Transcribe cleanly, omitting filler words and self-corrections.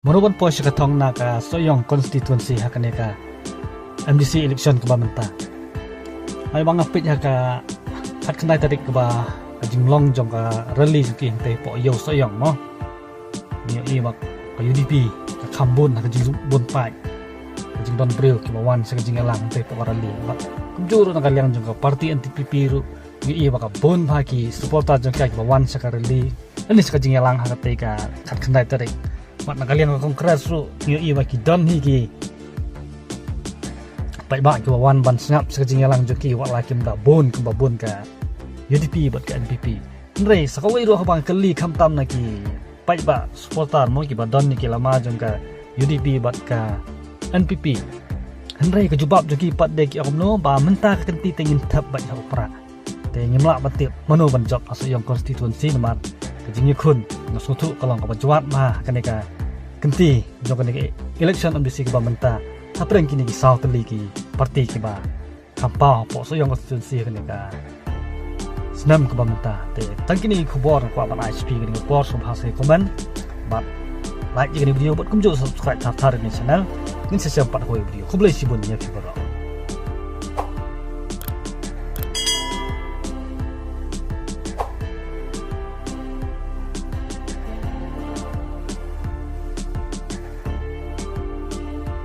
Merupakan pos katong Na Sohiong Constituency hakane ka MDC election ke bamenta. Ay bang apit ka hat kenai tarik ke ba jinglong jong ka rally ki te po yo Sohiong mo. Ni iwak ka UDP ka Kambun ka jingbun pai. Jing don bril ki bawan sa jingalang te po rally. Kumjuro na kalyang jong ka party NTPP ru ni iwak ka bon pa ki supporter jong ka bawan sa ka rally. Ani sa jingalang ha te ka hat kenai tarik. Mat nakalian ka kongres ru ni iwak ki don hi ki pai ba ki wan ban snap sa jingalang joki wa la kim da bon ke babon ka UDP bat ka NPP nrei sakawai ro habang kali kham tam na ki pai ba supporter mo ki ba don ni ki lama jong ka UDP bat ka NPP nrei ka jubab joki pat de ki amno ba menta ka kenti tengin thap ba ha pra te ngimla batip mano ban job aso yang constituency namar ka jingi khun na sutu kalong ka bajwat ma kaneka kenti jong kaneka election ambisi ka ba menta Apreng kini ki South Liki parti ki ba kampau po Sohiong Constituency kini ka senam ke bamenta te tang kini khubor ko ban ISP kini ko so bahasa komen bat like kini video buat kumjo subscribe tar ni channel ngin se sempat ko video ko boleh sibun ya ki